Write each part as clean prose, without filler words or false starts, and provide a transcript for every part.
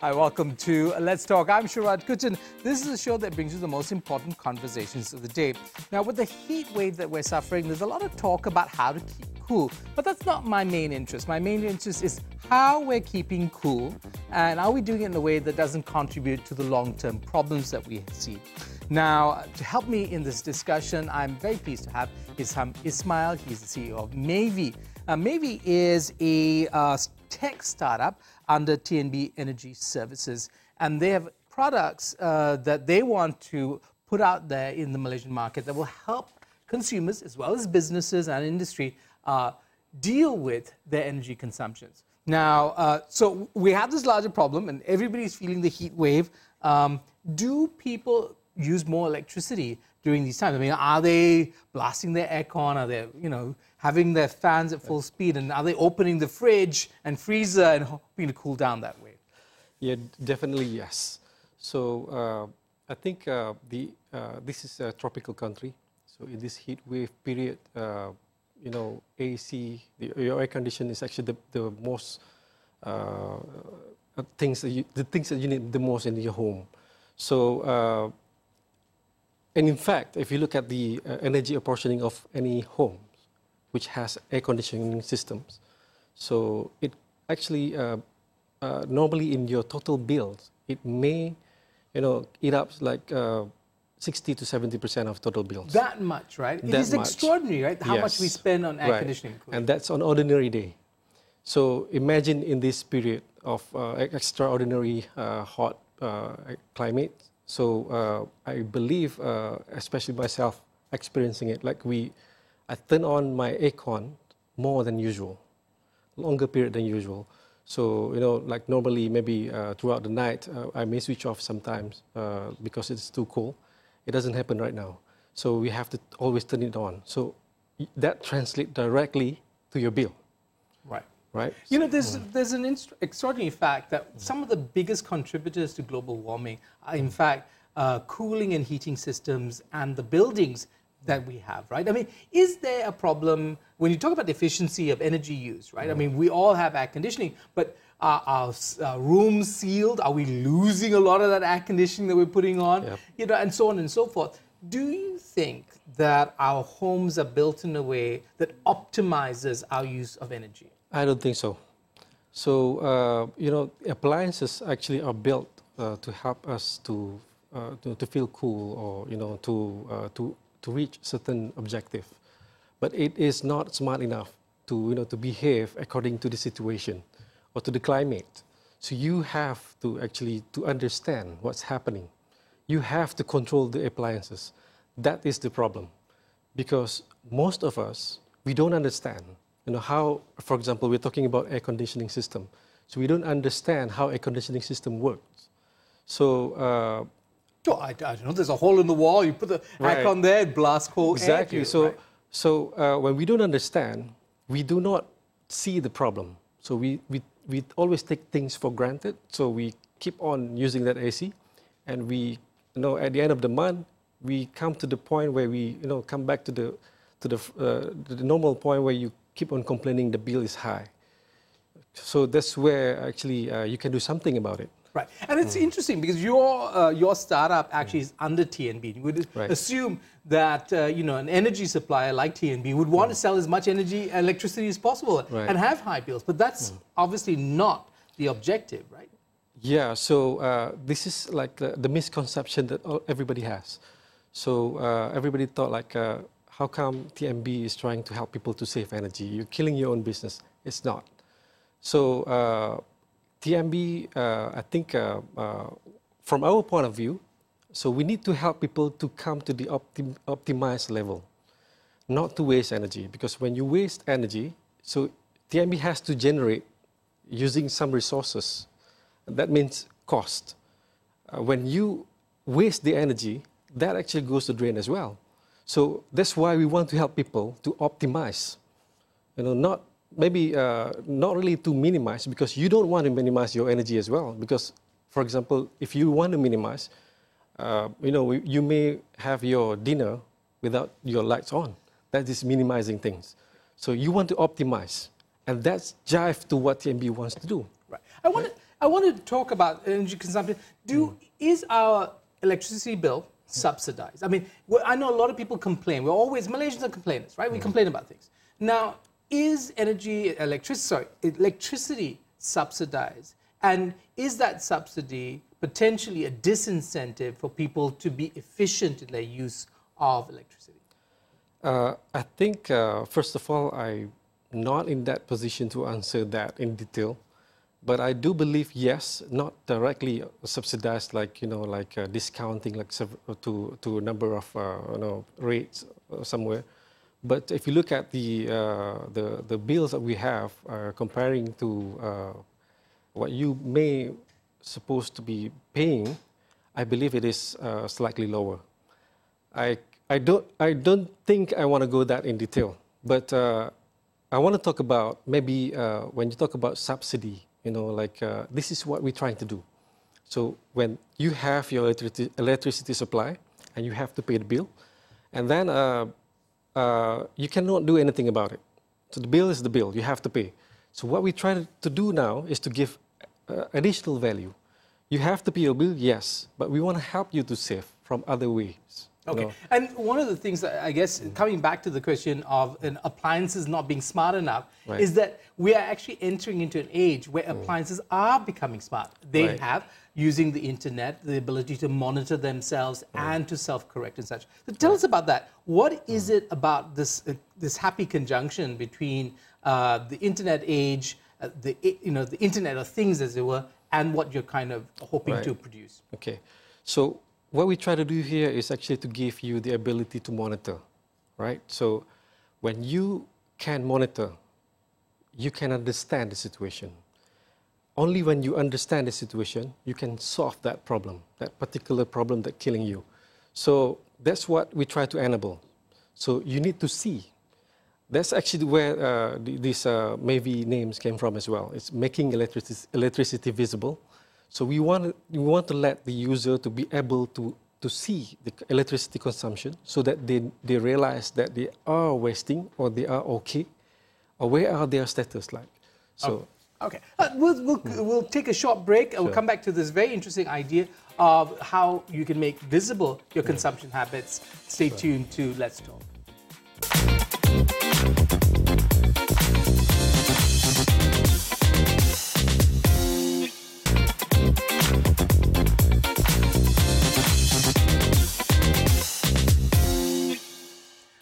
Hi, welcome to Let's Talk. I'm Sharaad Kuttan. This is a show that brings you the most important conversations of the day. Now, with the heat wave that we're suffering, there's a lot of talk about how to keep cool. But that's not my main interest. My main interest is how we're keeping cool and are we doing it in a way that doesn't contribute to the long-term problems that we see. Now, to help me in this discussion, I'm very pleased to have Ismail. He's the CEO of Mayvi. Mayvi is a tech startup under TNB Energy Services, and they have products that they want to put out there in the Malaysian market that will help consumers as well as businesses and industry deal with their energy consumptions. Now, so we have this larger problem and everybody's feeling the heat wave. Do people use more electricity during these times? I mean, are they blasting their aircon? Are they, having their fans at full speed? And are they opening the fridge and freezer and hoping to cool down that way? Yeah, definitely yes. So I think this is a tropical country. So in this heat wave period, AC, your air conditioning is actually the most things that you need the most in your home. So and in fact, if you look at the energy apportioning of any home which has air conditioning systems, so it actually normally in your total bills it may eat up like 60 to 70% of total bills. That much, right? It is extraordinary, right? How much we spend on air conditioning. And that's on ordinary day. So imagine in this period of extraordinary hot climate. So I believe, especially myself, experiencing it, like I turn on my aircon more than usual, longer period than usual. So, like normally maybe throughout the night, I may switch off sometimes because it's too cold. It doesn't happen right now. So we have to always turn it on. So that translates directly to your bill. Right. Right? There's an extraordinary fact that some of the biggest contributors to global warming are, in fact, cooling and heating systems and the buildings that we have, right? I mean, is there a problem when you talk about the efficiency of energy use, right? I mean, we all have air conditioning, but are our rooms sealed? Are we losing a lot of that air conditioning that we're putting on? Yep. And so on and so forth. Do you think that our homes are built in a way that optimizes our use of energy? I don't think so. So, appliances actually are built to help us to feel cool or, to reach certain objective. But it is not smart enough to behave according to the situation or to the climate. So you have to actually to understand what's happening. You have to control the appliances. That is the problem. Because most of us, we don't understand how, for example, we're talking about air conditioning system. So we don't understand how air conditioning system works. So I don't know, there's a hole in the wall, you put the aircon there, it blasts cold air. Exactly. So when we don't understand, we do not see the problem. So we always take things for granted. So we keep on using that AC, and we at the end of the month we come to the point where we come back to the normal point where you keep on complaining the bill is high. So that's where actually you can do something about it. Right, and it's interesting because your startup actually is under TNB. You would assume that an energy supplier like TNB would want to sell as much electricity as possible and have high bills, but that's obviously not the objective, right? Yeah, so this is like the misconception that everybody has. So everybody thought like, how come TNB is trying to help people to save energy? You're killing your own business. It's not. So TNB, I think from our point of view, so we need to help people to come to the optimized level, not to waste energy. Because when you waste energy, so TNB has to generate using some resources. That means cost. When you waste the energy, that actually goes to drain as well. So that's why we want to help people to optimize, not really to minimize, because you don't want to minimize your energy as well. Because, for example, if you want to minimize, you may have your dinner without your lights on. That is minimizing things. So you want to optimize, and that's jive to what TNB wants to do. Right. I want to I wanted to talk about energy consumption. Is our electricity bill subsidized? I mean, I know a lot of people complain. Malaysians are complainers, right? We complain about things. Now, is electricity subsidized? And is that subsidy potentially a disincentive for people to be efficient in their use of electricity? I think, first of all, I'm not in that position to answer that in detail. But I do believe, yes, not directly subsidized, like, discounting like to a number of, rates somewhere. But if you look at the bills that we have, comparing to what you may supposed to be paying, I believe it is slightly lower. I don't think I want to go that in detail, but I want to talk about maybe when you talk about subsidy, this is what we're trying to do. So when you have your electricity supply and you have to pay the bill, and then you cannot do anything about it. So the bill is the bill, you have to pay. So what we try to do now is to give additional value. You have to pay your bill, yes, but we want to help you to save from other ways. Okay, and one of the things that I guess, coming back to the question of appliances not being smart enough, is that we are actually entering into an age where appliances are becoming smart. They have, using the internet, the ability to monitor themselves and to self-correct and such. So tell us about that. What is it about this happy conjunction between the internet age, the Internet of Things, as it were, and what you're kind of hoping to produce? Okay, so what we try to do here is actually to give you the ability to monitor, right? So when you can monitor, you can understand the situation. Only when you understand the situation, you can solve that problem, that particular problem that's killing you. So that's what we try to enable. So you need to see. That's actually where these maybe names came from as well. It's making electricity visible. So we want to let the user to be able to see the electricity consumption so that they realize that they are wasting or they are okay, or where are their status like. So. Okay, we'll take a short break and we'll come back to this very interesting idea of how you can make visible your consumption habits. Stay tuned to Let's Talk.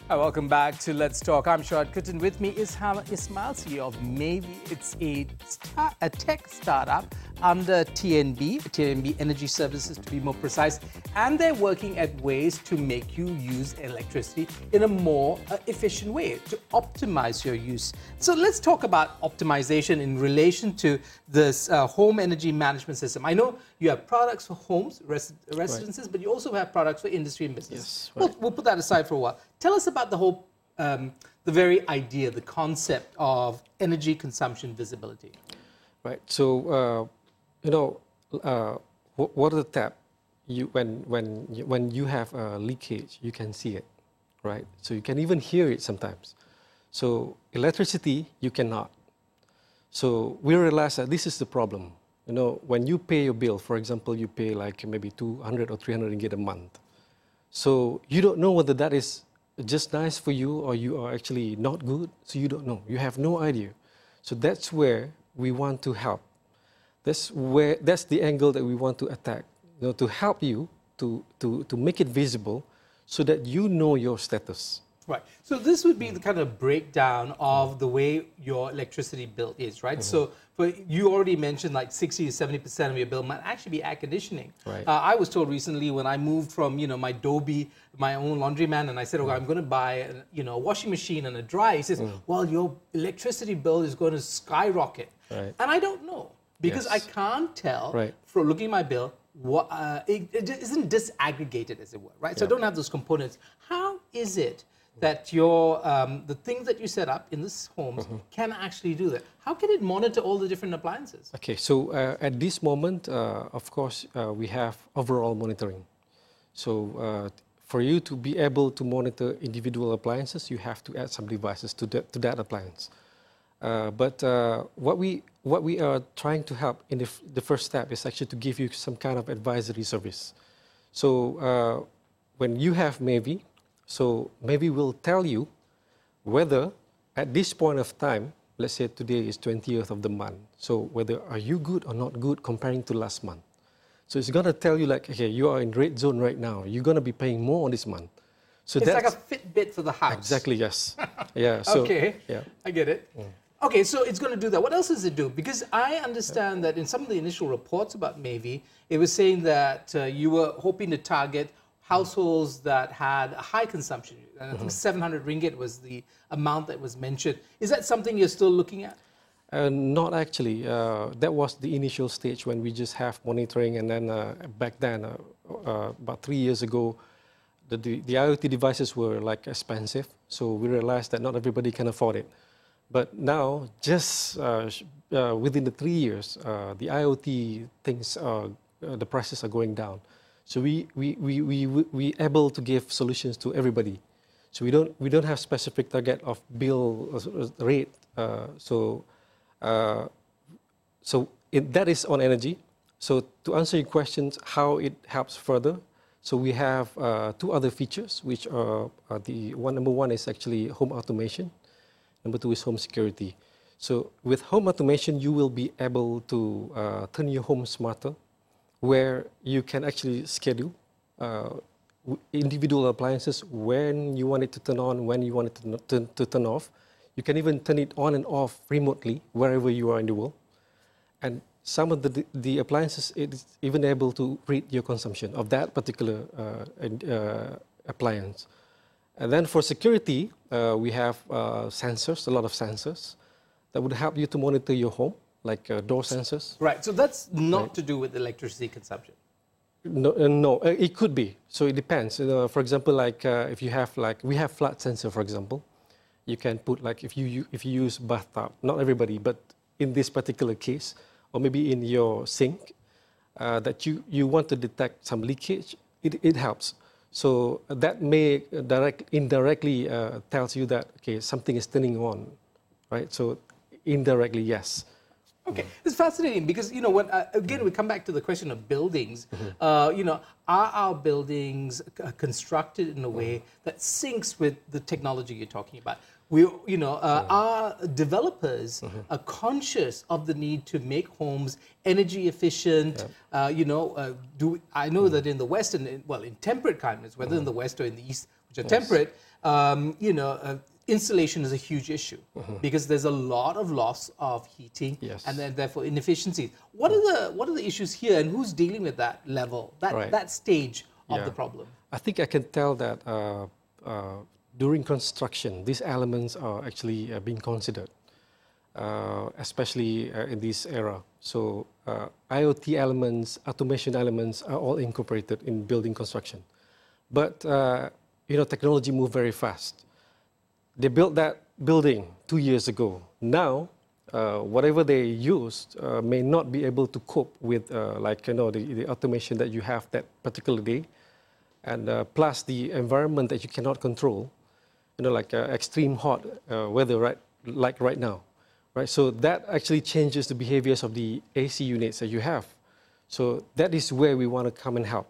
Hi, welcome back to Let's Talk. I'm Sharaad Kuttan. With me is Ismail, CEO of Maybe. It's a tech startup under TNB Energy Services to be more precise, and they're working at ways to make you use electricity in a more efficient way, to optimize your use. So let's talk about optimization in relation to this home energy management system. I know you have products for homes, residences, but you also have products for industry and business. Yes, we'll put that aside for a while. Tell us about the whole, the very idea, the concept of energy consumption visibility. Right. So, water tap, when you have a leakage, you can see it, right? So you can even hear it sometimes. So electricity, you cannot. So we realize that this is the problem. When you pay your bill, for example, you pay like maybe 200 or 300 ringgit a month. So you don't know whether that is just nice for you or you are actually not good. So you don't know. You have no idea. So that's where we want to help. That's the angle that we want to attack. To help you to make it visible so that you know your status. Right. So this would be the kind of breakdown of the way your electricity bill is, right? So you already mentioned like 60 to 70% of your bill might actually be air conditioning. Right. I was told recently when I moved from my Dobie, my own laundryman, and I said, I'm going to buy a washing machine and a dryer. He says, well, your electricity bill is going to skyrocket. Right. And I don't know because I can't tell from looking at my bill. It isn't disaggregated, as it were, right? So I don't have those components. How is it that the things that you set up in this homes can actually do that? How can it monitor all the different appliances? Okay, so at this moment, of course, we have overall monitoring. So for you to be able to monitor individual appliances, you have to add some devices to that appliance. But what we are trying to help in the first step is actually to give you some kind of advisory service. So when you have Maybe, so Maybe will tell you whether at this point of time, let's say today is 20th of the month, so whether are you good or not good comparing to last month. So it's going to tell you like, okay, you are in red zone right now. You're going to be paying more on this month. So it's like a Fitbit for the house. Exactly, yes. Yeah. So, okay, yeah. I get it. Okay, so it's going to do that. What else does it do? Because I understand that in some of the initial reports about Maybe, it was saying that you were hoping to target households that had a high consumption. And I think 700 ringgit was the amount that was mentioned. Is that something you're still looking at? Not actually. That was the initial stage when we just have monitoring, and then back then, about 3 years ago, the IoT devices were like expensive, so we realized that not everybody can afford it. But now, just within the 3 years, the IoT things, the prices are going down. So we able to give solutions to everybody. So we don't have specific target of bill rate. That is on energy. So to answer your questions, how it helps further. So we have 2 other features, which are number one is actually home automation. Number 2 is home security. So with home automation, you will be able to turn your home smarter, where you can actually schedule individual appliances when you want it to turn on, when you want it to turn off. You can even turn it on and off remotely wherever you are in the world. And some of the appliances, it's even able to read your consumption of that particular appliance. And then for security, we have sensors, a lot of sensors that would help you to monitor your home, like door sensors. Right, so that's not to do with electricity consumption. No, it could be. So it depends. For example, like if you have we have flood sensor, for example. You can put like if you use bathtub, not everybody, but in this particular case, or maybe in your sink, that you want to detect some leakage, it helps. So that may indirectly tells you that okay, something is turning on, right? So indirectly, yes. Okay, it's fascinating because, you know, when, again, we come back to the question of buildings. You know, are our buildings constructed in a way that syncs with the technology you're talking about? Are developers conscious of the need to make homes energy efficient? I know that in the West, in temperate climates, whether in the West or in the East, which are temperate, installation is a huge issue because there's a lot of loss of heating and then therefore inefficiencies. What are the issues here, and who's dealing with that level, that stage of the problem? I think I can tell that during construction, these elements are actually being considered, especially in this era. So IoT elements, automation elements are all incorporated in building construction. But technology moves very fast. They built that building 2 years ago. Now, whatever they used may not be able to cope with the automation that you have that particular day, and plus the environment that you cannot control, extreme hot weather like right now, right? So that actually changes the behaviors of the AC units that you have. So that is where we want to come and help.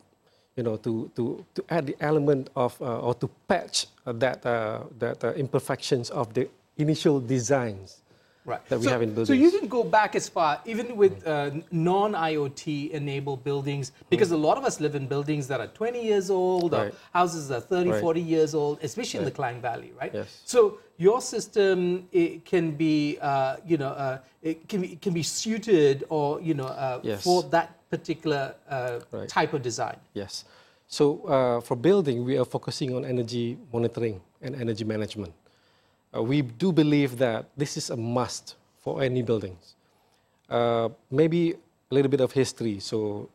To add the element of, or to patch that imperfections of the initial designs that we have in buildings. So you can go back as far, even with non-IoT enabled buildings, because a lot of us live in buildings that are 20 years old, or houses that are 30, 40 years old, especially in the Klang Valley, right? Yes. So your system, it can be, it can be suited or, for that particular type of design. Yes. So for building, we are focusing on energy monitoring and energy management. We do believe that this is a must for any buildings. Maybe a little bit of history. So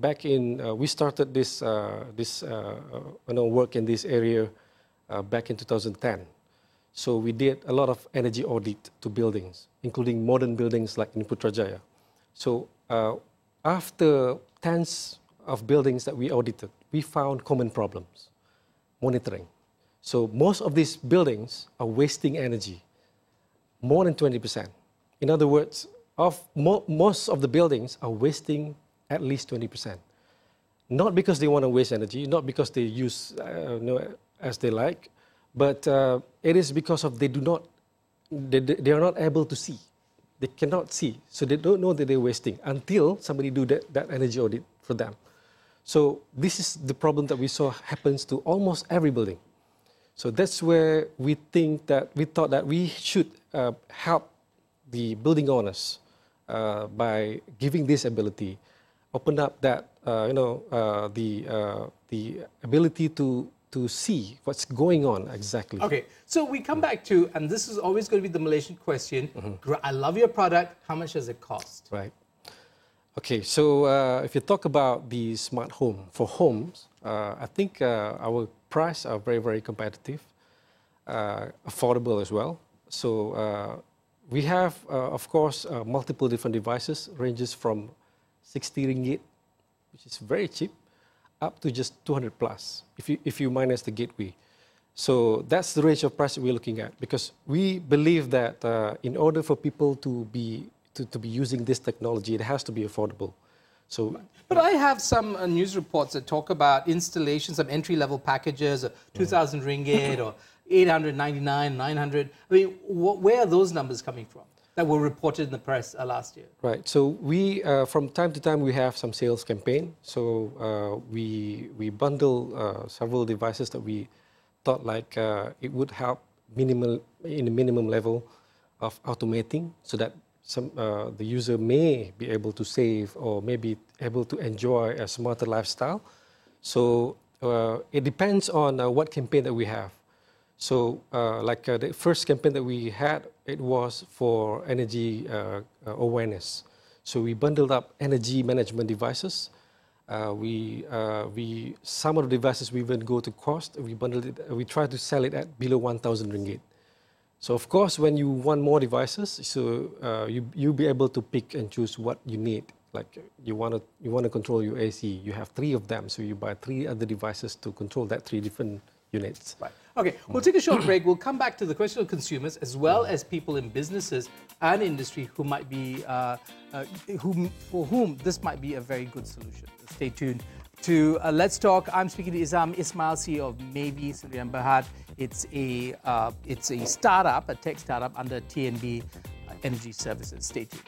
back in, we started this work in this area back in 2010. So we did a lot of energy audit to buildings, including modern buildings like in Putrajaya. So after tens of buildings that we audited, we found common problems, monitoring. So most of these buildings are wasting energy. more than 20%. In other words, most of the buildings are wasting at least 20%. Not because they want to waste energy, not because they use as they like, but it is because of they are not able to see. They cannot see, so they don't know that they're wasting until somebody do that energy audit for them. So this is the problem that we saw happens to almost every building. So that's where we thought that we should help the building owners by giving this ability, open up that the ability to see what's going on exactly. Okay, so we come back to, and this is always going to be the Malaysian question. I love your product. How much does it cost? Right. Okay, so if you talk about the smart home for homes, I think our price are very, very competitive, affordable as well. So we have, of course, multiple different devices, ranges from 60 ringgit, which is very cheap, up to just 200 plus, if you minus the gateway. So that's the range of price we're looking at, because we believe that in order for people to be using this technology, it has to be affordable. So, but I have some news reports that talk about installations of entry-level packages, 2,000 ringgit or 899, 900. I mean, where are those numbers coming from that were reported in the press last year? Right. So we, from time to time, we have some sales campaign. So we bundle several devices that we thought like it would help in a minimum level of automating, so that the user may be able to save or may be able to enjoy a smarter lifestyle. So it depends on what campaign that we have. So the first campaign that we had, it was for energy awareness. So we bundled up energy management devices. Some of the devices we even go to cost. We bundled it. We try to sell it at below 1,000 ringgit. So of course, when you want more devices, so you'll be able to pick and choose what you need. Like you want to control your AC, you have 3 of them, so you buy 3 other devices to control that 3 different units. Right. Okay, we'll take a short break. We'll come back to the question of consumers as well as people in businesses and industry who might be, for whom this might be a very good solution. Stay tuned to Let's Talk. I'm speaking to Izam Ismail, CEO of Maybe Sdn Bhd. It's a startup, a tech startup under TNB Energy Services. Stay tuned.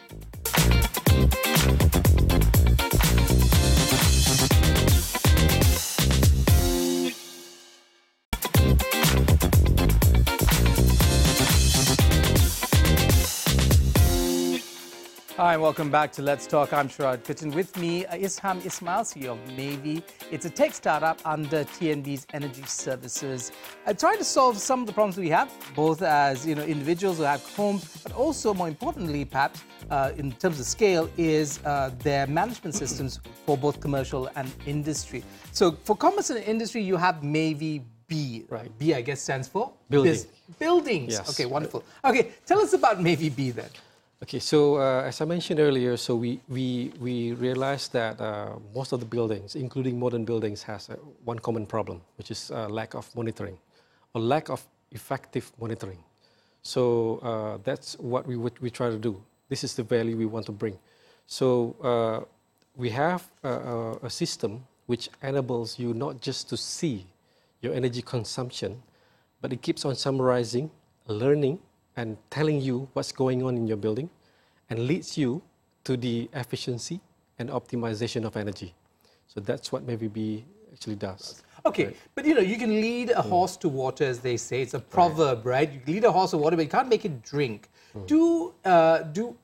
Hi, and welcome back to Let's Talk. I'm Sharaad Kuttan. With me, Isham Ismail, CEO of Maybe. It's a tech startup under TNB's Energy Services, trying to solve some of the problems we have, both as individuals who have homes, but also, more importantly, perhaps in terms of scale, is their management systems for both commercial and industry. So, for commerce and industry, you have Maybe B. Right. B, I guess, stands for building. Buildings. Yes. Okay, wonderful. Okay, tell us about Maybe B then. Okay, so as I mentioned earlier, so we realized that most of the buildings, including modern buildings, has one common problem, which is lack of monitoring or lack of effective monitoring. So that's what we try to do. This is the value we want to bring. So we have a system which enables you not just to see your energy consumption, but it keeps on summarizing, learning, and telling you what's going on in your building, and leads you to the efficiency and optimization of energy. So that's what Maybe B actually does. Okay, right. But you can lead a horse to water, as they say. It's a proverb, right? You can lead a horse to water, but you can't make it drink. Do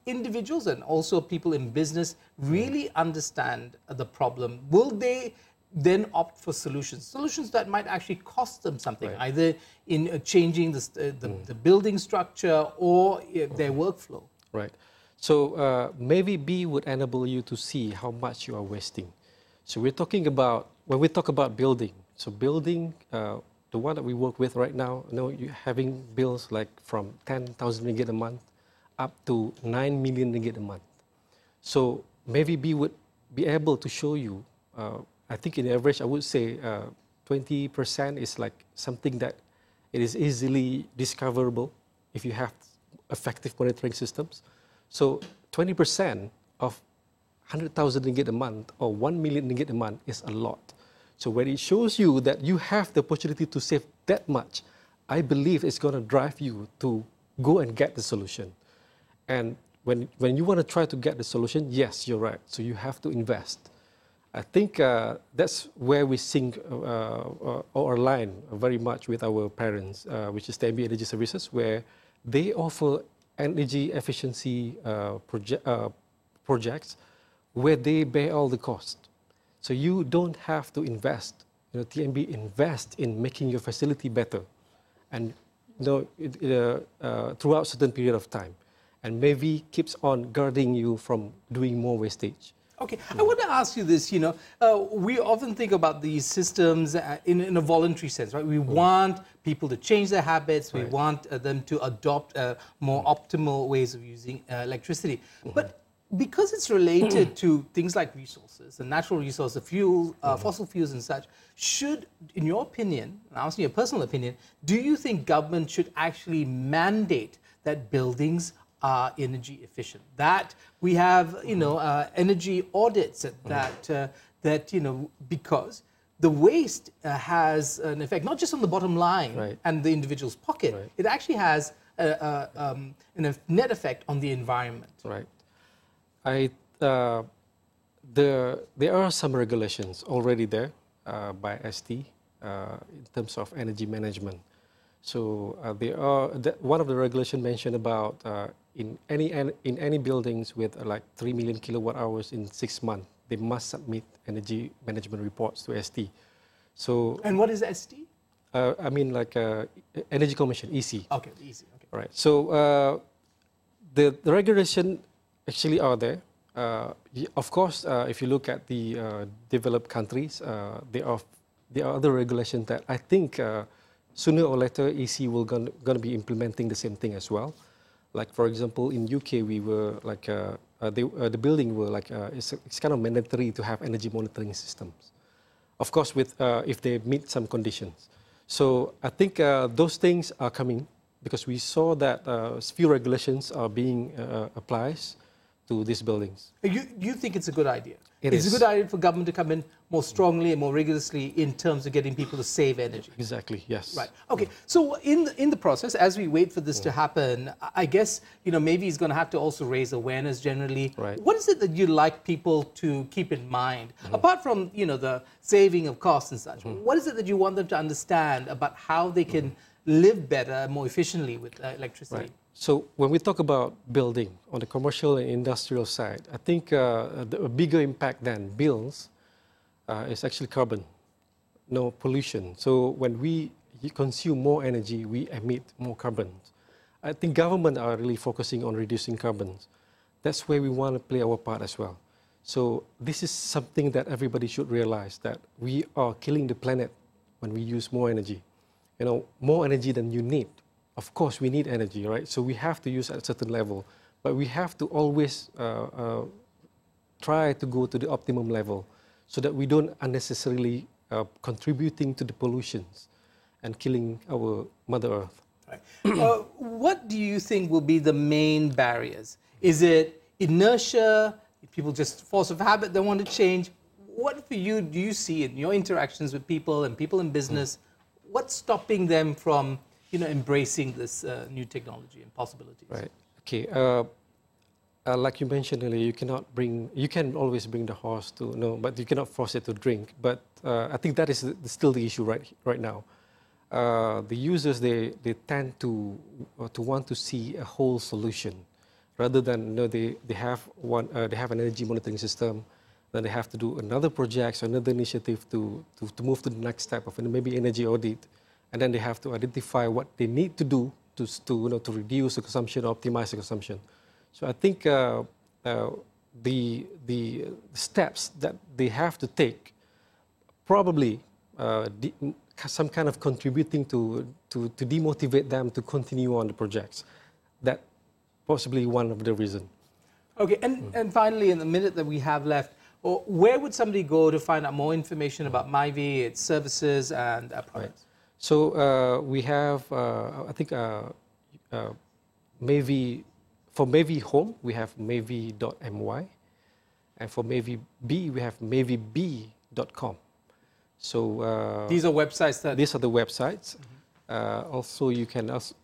individuals and also people in business really understand the problem? Will they then opt for solutions that might actually cost them something, either in changing the building structure or their workflow? Right. So Maybe B would enable you to see how much you are wasting. So we're talking about, when we talk about building, so building, the one that we work with right now, you're having bills like from 10,000 ringgit a month up to 9 million ringgit a month. So Maybe B would be able to show you, I think in average, I would say 20% is like something that it is easily discoverable if you have effective monitoring systems. So 20% of 100,000 ringgit a month or 1 million ringgit a month is a lot. So when it shows you that you have the opportunity to save that much, I believe it's going to drive you to go and get the solution. And when you want to try to get the solution, yes, you're right. So you have to invest. I think that's where we sync or align very much with our parents, which is TMB Energy Services, where they offer energy efficiency projects where they bear all the cost. So you don't have to invest. TMB invest in making your facility better, and throughout a certain period of time, and maybe keeps on guarding you from doing more wastage. Okay, I want to ask you this, we often think about these systems in a voluntary sense, right? We want people to change their habits, we want them to adopt more optimal ways of using electricity. But because it's related to things like resources, and natural resources, fuel, fossil fuels and such, should, in your opinion, I'm asking your personal opinion, do you think government should actually mandate that buildings are energy efficient, that we have, energy audits that because the waste has an effect not just on the bottom line and the individual's pocket, it actually has a net effect on the environment. Right. There are some regulations already there by ST in terms of energy management. So one of the regulations mentioned about in any buildings with like 3 million kilowatt hours in 6 months, they must submit energy management reports to ST. So and what is ST? I mean like Energy Commission, EC. Okay, EC. Okay. Right. So the regulation actually are there. Of course, if you look at the developed countries, there are other regulations that I think sooner or later EC will going to be implementing the same thing as well. Like for example, in UK we were like the building were like it's kind of mandatory to have energy monitoring systems. Of course, with if they meet some conditions. So I think those things are coming because we saw that few regulations are being applied to these buildings. You think it's a good idea? It's a good idea for government to come in more strongly and more rigorously in terms of getting people to save energy. Exactly, yes. Right. Okay. So in the process, as we wait for this to happen, I guess maybe he's going to have to also raise awareness generally. Right. What is it that you'd like people to keep in mind, apart from the saving of costs and such? What is it that you want them to understand about how they can live better, more efficiently with electricity? Right. So when we talk about building on the commercial and industrial side, I think a bigger impact than bills is actually carbon, pollution. So when we consume more energy, we emit more carbon. I think government are really focusing on reducing carbon. That's where we want to play our part as well. So this is something that everybody should realize, that we are killing the planet when we use more energy. More energy than you need. Of course, we need energy, right? So we have to use at a certain level, but we have to always try to go to the optimum level so that we don't unnecessarily contributing to the pollutions and killing our Mother Earth. Right. What do you think will be the main barriers? Is it inertia? People just force of habit, they want to change? What for you do you see in your interactions with people and people in business? What's stopping them from embracing this new technology and possibilities? Right. Okay. Like you mentioned earlier, you can always bring the horse to but you cannot force it to drink. But I think that is still the issue right now. The users they tend to want to see a whole solution, rather than they have an energy monitoring system, then they have to do another project or another initiative to move to the next step of maybe energy audit. And then they have to identify what they need to do to reduce the consumption, optimize the consumption. So I think the steps that they have to take probably some kind of contributing to demotivate them to continue on the projects. That possibly one of the reasons. Okay, and finally, in the minute that we have left, where would somebody go to find out more information about Myvi, its services and products? Right. So we have, I think, Mavi, for Mavi Home, we have mavi.my. And for Mavi B, we have mavib.com. So these are websites that... These are the websites. Also, you can also,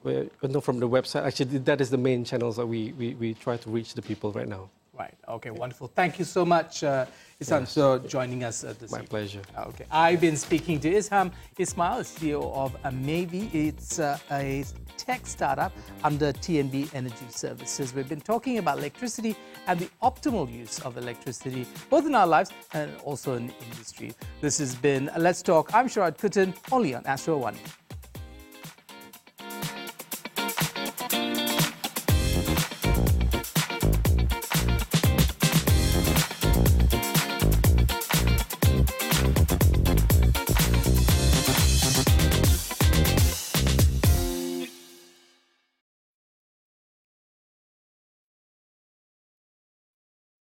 from the website, actually, that is the main channels that we try to reach the people right now. Right. Okay, wonderful. Thank you so much, Isham, for joining us this My evening. pleasure. Okay. I've been speaking to Isham Ismail, CEO of Mavi. It's a tech startup under TNB Energy Services. We've been talking about electricity and the optimal use of electricity, both in our lives and also in industry. This has been Let's Talk. I'm Sharaad Kuttan, only on Astro One.